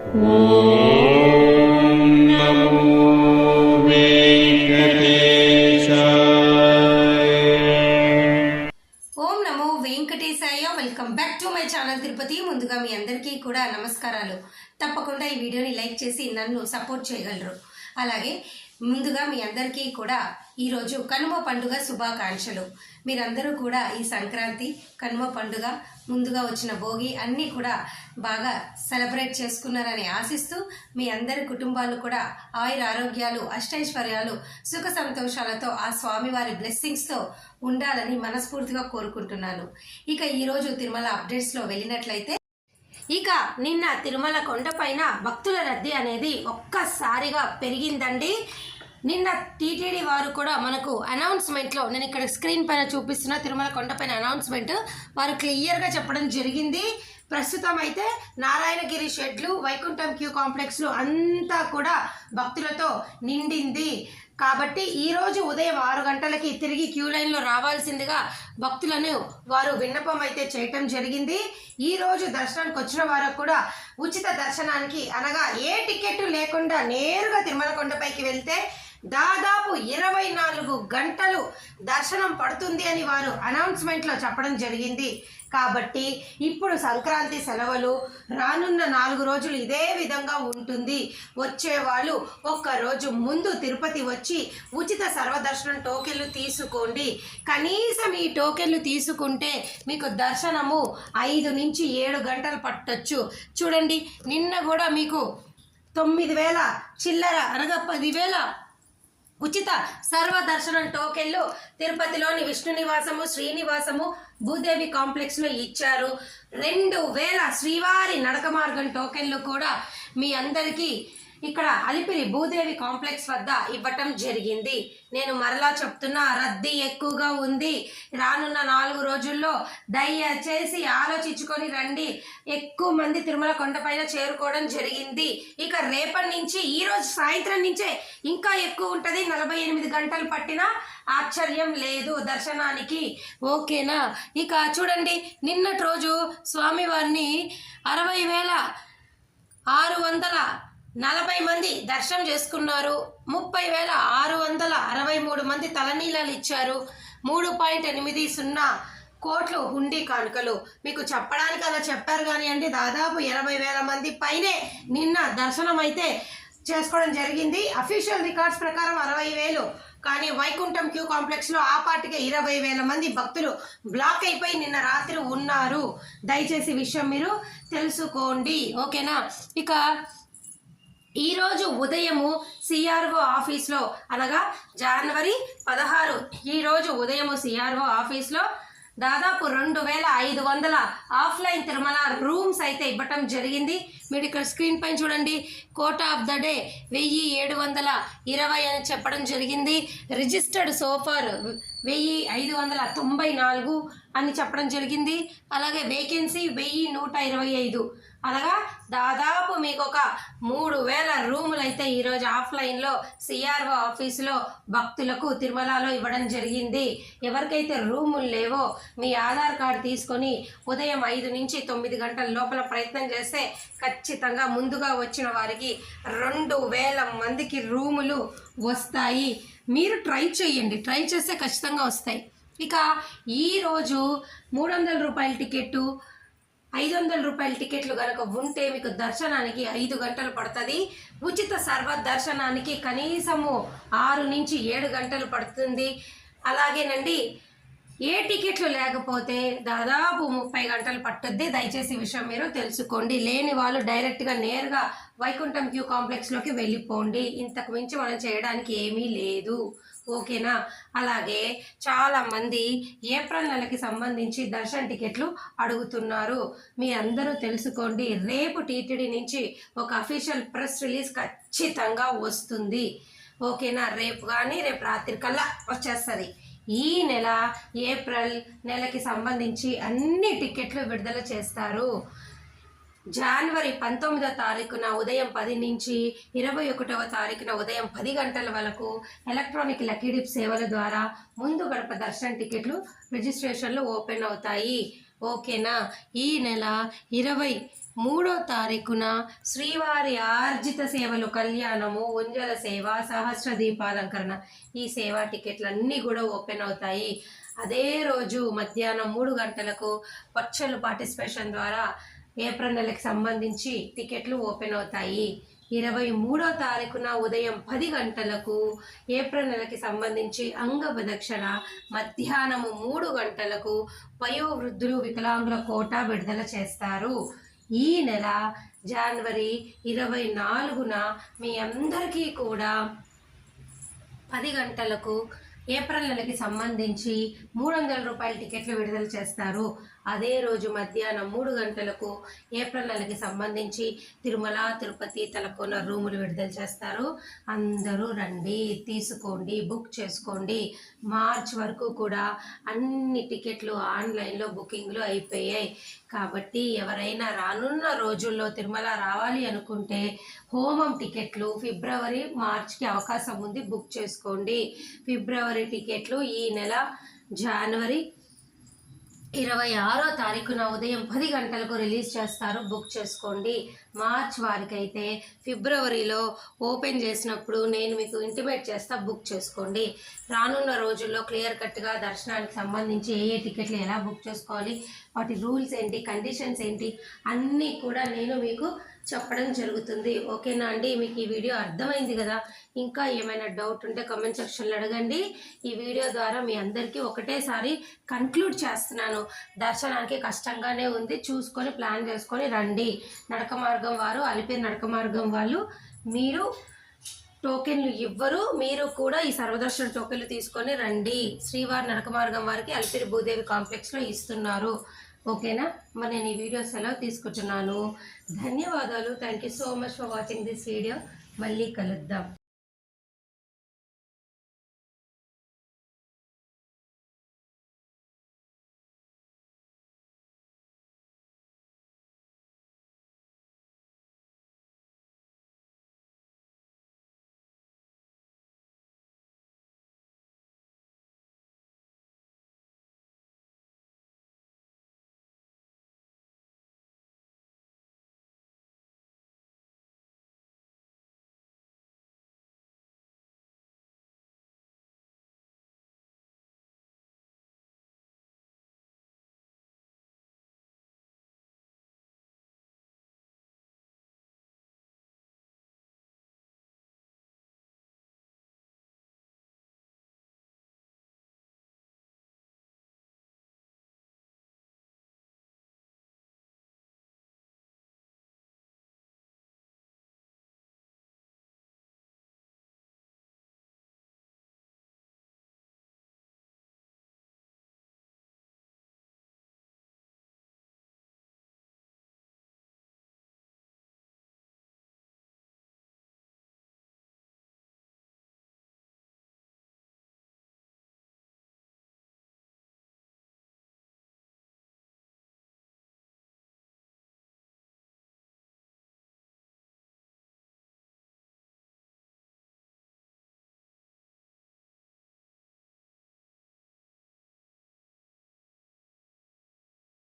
Welcome back to my channel Tirupati. ముందుగా మీ అందరికీ కూడా నమస్కారాలు. తప్పకుండా ఈ వీడియోని లైక్ చేసి నన్ను సపోర్ట్ చేయగలరు. అలాగే ముందుగా మీ అందరికీ కూడా ఈరోజు కనుమ పండుగ శుభాకాంక్షలు. మీరందరూ కూడా ఈ సంక్రాంతి, కనుమ పండుగ, ముందుగా వచ్చిన భోగి అన్నీ కూడా బాగా సెలబ్రేట్ చేసుకున్నారని ఆశిస్తూ మీ అందరి కుటుంబాలు కూడా ఆయుర ఆరోగ్యాలు, అష్టైశ్వర్యాలు, సుఖ సంతోషాలతో ఆ స్వామివారి బ్లెస్సింగ్స్తో ఉండాలని మనస్ఫూర్తిగా కోరుకుంటున్నాను. ఇక ఈరోజు తిరుమల అప్డేట్స్లో వెళ్ళినట్లయితే, ఇక నిన్న తిరుమల కొండపైన భక్తుల రద్దీ అనేది ఒక్కసారిగా పెరిగిందండి. నిన్న టీటీడీ వారు కూడా మనకు అనౌన్స్మెంట్లో, నేను ఇక్కడ స్క్రీన్ పైన చూపిస్తున్న తిరుమల కొండపైన అనౌన్స్మెంట్ వారు క్లియర్గా చెప్పడం జరిగింది. ప్రస్తుతం అయితే నారాయణగిరి షెడ్లు, వైకుంఠం క్యూ కాంప్లెక్స్లు అంతా కూడా భక్తులతో నిండింది. కాబట్టి ఈరోజు ఉదయం 6 గంటలకి తిరిగి క్యూ లైన్లో రావాల్సిందిగా భక్తులను వారు విన్నపం అయితే చేయటం జరిగింది. ఈరోజు దర్శనానికి వచ్చిన వారు కూడా ఉచిత దర్శనానికి, అనగా ఏ టికెట్ లేకుండా నేరుగా తిరుమల కొండపైకి వెళ్తే దాదాపు 24 గంటలు దర్శనం పడుతుంది అని వారు అనౌన్స్మెంట్లో చెప్పడం జరిగింది. కాబట్టి ఇప్పుడు సంక్రాంతి సెలవులు రానున్న 4 రోజులు ఇదే విధంగా ఉంటుంది. వచ్చేవాళ్ళు ఒక్కరోజు ముందు తిరుపతి వచ్చి ఉచిత సర్వదర్శనం టోకెన్లు తీసుకోండి. కనీసం ఈ టోకెన్లు తీసుకుంటే మీకు దర్శనము 5 నుంచి 7 గంటలు పట్టొచ్చు. చూడండి, నిన్న కూడా మీకు 9,000 చిల్లర, అనగా 10,000 ఉచిత సర్వదర్శనం టోకెన్లు తిరుపతిలోని విష్ణు నివాసము, శ్రీనివాసము, భూదేవి కాంప్లెక్స్లో ఇచ్చారు. 2,000 శ్రీవారి నడక మార్గం టోకెన్లు కూడా మీ అందరికీ ఇక్కడ అలిపిరి భూదేవి కాంప్లెక్స్ వద్ద ఇవ్వటం జరిగింది. నేను మరలా చెప్తున్నా, రద్దీ ఎక్కువగా ఉంది. రానున్న 4 రోజుల్లో దయచేసి ఆలోచించుకొని రండి. ఎక్కువ మంది తిరుమల కొండపైన చేరుకోవడం జరిగింది. ఇక రేపటి నుంచి, ఈరోజు సాయంత్రం నుంచే ఇంకా ఎక్కువ ఉంటుంది. 48 గంటలు పట్టినా ఆశ్చర్యం లేదు దర్శనానికి. ఓకేనా? ఇక చూడండి, నిన్నటి రోజు స్వామివారిని 60,640 మంది దర్శనం చేసుకున్నారు. 30,663 మంది తలనీలాలు ఇచ్చారు. 3.80 కోట్లు హుండీ కానుకలు. మీకు చెప్పడానికి అలా చెప్పారు కానివ్వండి, దాదాపు 80,000 మంది పైనే నిన్న దర్శనం అయితే చేసుకోవడం జరిగింది. అఫీషియల్ రికార్డ్స్ ప్రకారం 60,000, కానీ వైకుంఠం క్యూ కాంప్లెక్స్లో ఆ పాటికే 20,000 మంది భక్తులు బ్లాక్ అయిపోయి నిన్న రాత్రి ఉన్నారు. దయచేసి విషయం మీరు తెలుసుకోండి. ఓకేనా? ఇక ఈరోజు ఉదయము సిఆర్ఓ ఆఫీస్లో, అనగా జనవరి 16, ఈరోజు ఉదయము సిఆర్ఓ ఆఫీస్లో దాదాపు 2,500 ఆఫ్లైన్ తిరుమల రూమ్స్ అయితే ఇవ్వటం జరిగింది. మీరు ఇక్కడ స్క్రీన్ పైన చూడండి, కోటా ఆఫ్ ద డే 1,720 అని చెప్పడం జరిగింది. రిజిస్టర్డ్ సోఫర్ 1,594 అని చెప్పడం జరిగింది. అలాగే వేకెన్సీ 1,125, అనగా దాదాపు మీకు ఒక 3,000 రూములు అయితే ఈరోజు ఆఫ్లైన్లో సిఆర్ఓ ఆఫీసులో భక్తులకు తిరుమలలో ఇవ్వడం జరిగింది. ఎవరికైతే రూములు లేవో మీ ఆధార్ కార్డు తీసుకొని ఉదయం 5 నుంచి 9 గంటల లోపల ప్రయత్నం చేస్తే ఖచ్చితంగా ముందుగా వచ్చిన వారికి 2,000 మందికి రూములు వస్తాయి. మీరు ట్రై చేయండి, ట్రై చేస్తే ఖచ్చితంగా వస్తాయి. ఇక ఈరోజు 300 రూపాయల టికెట్టు, 500 రూపాయల టికెట్లు కనుక ఉంటే మీకు దర్శనానికి 5 గంటలు పడుతుంది. ఉచిత సర్వ దర్శనానికి కనీసము 6 నుంచి 7 గంటలు పడుతుంది. అలాగేనండి, ఏ టికెట్లు లేకపోతే దాదాపు 30 గంటలు పట్టుద్ది. దయచేసి ఈ విషయం మీరు తెలుసుకోండి. లేని వాళ్ళు డైరెక్ట్గా నేరుగా వైకుంఠం క్యూ కాంప్లెక్స్లోకి వెళ్ళిపోండి. ఇంతకు మించి మనం చేయడానికి ఏమీ లేదు. ఓకేనా? అలాగే చాలామంది ఏప్రిల్ నెలకి సంబంధించి దర్శన టికెట్లు అడుగుతున్నారు. మీ అందరూ తెలుసుకోండి, రేపు టీటీడీ నుంచి ఒక అఫీషియల్ ప్రెస్ రిలీజ్ ఖచ్చితంగా వస్తుంది. ఓకేనా? రేపు కానీ రేపు రాత్రి కల్లా వచ్చేస్తుంది. ఈ నెల ఏప్రిల్ నెలకి సంబంధించి అన్ని టికెట్లు విడుదల చేస్తారు. జనవరి 19వ తారీఖున ఉదయం 10 నుంచి 21వ తారీఖున ఉదయం 10 గంటల వరకు ఎలక్ట్రానిక్ లక్కీ డిప్ సేవల ద్వారా ముందు గడప దర్శన టికెట్లు రిజిస్ట్రేషన్లు ఓపెన్ అవుతాయి. ఓకేనా? ఈ నెల 20 3వ తారీఖున శ్రీవారి ఆర్జిత సేవలు కళ్యాణము, ఉంజల సేవ, సహస్ర దీపాలంకరణ ఈ సేవా టికెట్లు అన్నీ కూడా ఓపెన్ అవుతాయి. అదే రోజు మధ్యాహ్నం 3 గంటలకు పచ్చళ్ళు పార్టిసిపేషన్ ద్వారా ఏప్రిల్ నెలకి సంబంధించి టికెట్లు ఓపెన్ అవుతాయి. 23వ తారీఖున ఉదయం 10 గంటలకు ఏప్రిల్ నెలకి సంబంధించి అంగప్రదక్షిణ, మధ్యాహ్నము 3 గంటలకు వయోవృద్ధులు వికలాంగుల కోటా విడుదల చేస్తారు. ఈ నెల జనవరి 24న మీ అందరికీ కూడా 10 గంటలకు ఏప్రిల్ నెలకి సంబంధించి 300 రూపాయల టికెట్లు విడుదల చేస్తారు. అదే రోజు మధ్యాహ్నం 3 గంటలకు ఏప్రిల్ నెలకి సంబంధించి తిరుమల, తిరుపతి, తలకోన రూములు విడుదల చేస్తారు. అందరూ రండి, తీసుకోండి, బుక్ చేసుకోండి. మార్చ్ వరకు కూడా అన్ని టికెట్లు ఆన్లైన్లో బుకింగ్లు అయిపోయాయి. కాబట్టి ఎవరైనా రానున్న రోజుల్లో తిరుమల రావాలి అనుకుంటే హోమం టికెట్లు ఫిబ్రవరి, మార్చ్కి అవకాశం ఉంది, బుక్ చేసుకోండి. ఫిబ్రవరి టికెట్లు ఈ నెల జనవరి 26వ తారీఖున ఉదయం 10 గంటలకు రిలీజ్ చేస్తారు, బుక్ చేసుకోండి. మార్చ్ వారికైతే ఫిబ్రవరిలో ఓపెన్ చేసినప్పుడు నేను మీకు ఇంటిమేట్ చేస్తా, బుక్ చేసుకోండి. రానున్న రోజుల్లో క్లియర్ కట్గా దర్శనానికి సంబంధించి ఏ టికెట్లు ఎలా బుక్ చేసుకోవాలి, వాటి రూల్స్ ఏంటి, కండిషన్స్ ఏంటి అన్నీ కూడా నేను మీకు చెప్పడం జరుగుతుంది. ఓకేనా అండి? మీకు ఈ వీడియో అర్థమైంది కదా? ఇంకా ఏమైనా డౌట్ ఉంటే కామెంట్ సెక్షన్లో అడగండి. ఈ వీడియో ద్వారా మీ అందరికీ ఒకటేసారి కన్క్లూడ్ చేస్తున్నాను. దర్శనానికి కష్టంగానే ఉంది, చూసుకొని ప్లాన్ చేసుకొని రండి. నడక మార్గం వారు, అలిపిరి నడక మార్గం వాళ్ళు మీరు టోకెన్లు ఇవ్వరు, మీరు కూడా ఈ సర్వదర్శన టోకెన్లు తీసుకొని రండి. శ్రీవారి నడక మార్గం వారికి అలిపిరి భూదేవి కాంప్లెక్స్లో ఇస్తున్నారు. ఓకేనా? మరి నేను ఈ వీడియో సెలవు తీసుకుంటున్నాను. ధన్యవాదాలు. Thank you so much for watching this video. మళ్ళీ కలుద్దాం.